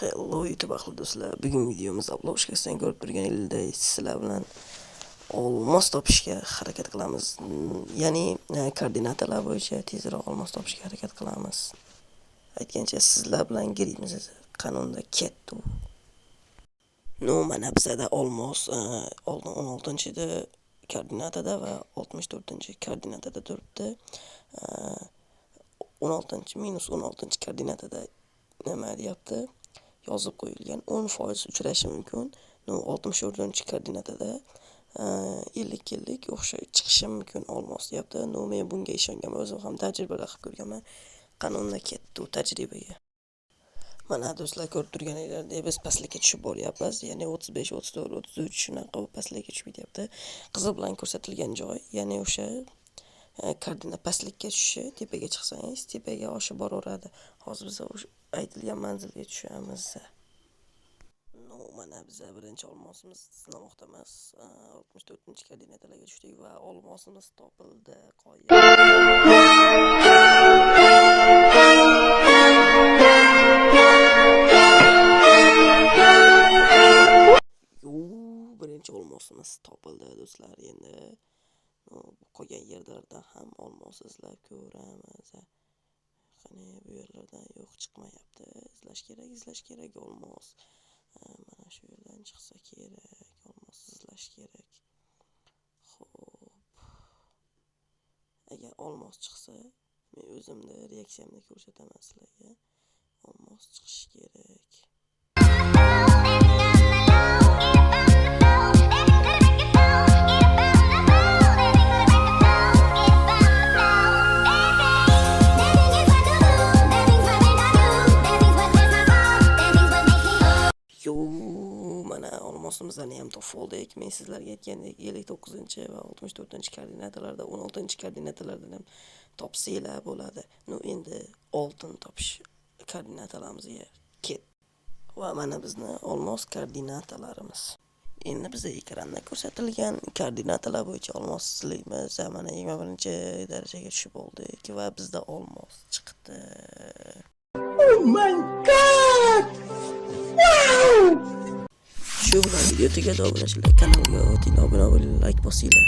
Hello YouTube ahli do'stlar. Bugun videomizda obloshkasidan ko'rib turganingizdek sizlar bilan olmos topishga harakat qilamiz. Ya'ni koordinatalar bo'yicha tezroq olmos topishga harakat qilamiz. Aytgancha sizlar bilan giramiz. Qanunda ketdi. No, mana bizda olmos 16-da koordinatada va 64-koordinatada turibdi. 16 koordinatada nima deyapti? Yozib qo'yilgan 10% uchrashi mumkin. 64-koordinatada 50-50 o'xshash chiqishi mumkin olmos deyapti. Men bunga ishonganman, o'zim ham tajribalar qilib ko'rganman. Qanunda ketdi tajribaga. Mana do'stlar, ko'rib turganingizdek biz pastlikka tushib boryapmiz. Ya'ni 35, 34, 33 shunaqa pastlikka tushib ketyapti. Qizil bilan ko'rsatilgan joy, ya'ni o'sha koordinat pastlikka tushishi, tepaga chiqsangiz tepaga oshib boraveradi. Hozir biz o'sha aytilgan manzilga tushamiz. Mana biz birinchi olmosimiz sinamoqdamiz. 64-koordinatalarga tushdik va olmosimiz topildi. Birinchi olmosimiz topildi do'stlar. Endi qolgan yerlarda ham olmos izlab ko'ramiz. Qani bu yerlardan yo'q, chiqmayapti. Izlash kerak olmos. Mana shu yerdan chiqsa kerak, olmos izlash kerak. Xo'p. Agar olmos chiqsa, men o'zimda reaksiyamni ko'rsataman sizlarga. Olmos chiqishi kerak. Mana olmosimizdan ham topib oldik. Men sizlarga aytgandek 59 va 64-koordinatalarda, 16-koordinatalarda ham topsanglar bo'ladi. Endi oltin topish koordinatalarimizga ket. Va mana bizni olmos koordinatalarimiz. Endi bizda ekranda ko'rsatilgan koordinatalar bo'yicha olmos izlaymiz. Mana 21-darajaga tushib oldik va bizda olmos chiqdi. Oh my god! Wow! Shu bilan video tugadi. Obunachlar kanalga o'ting, obuna bo'ling, like bosinglar.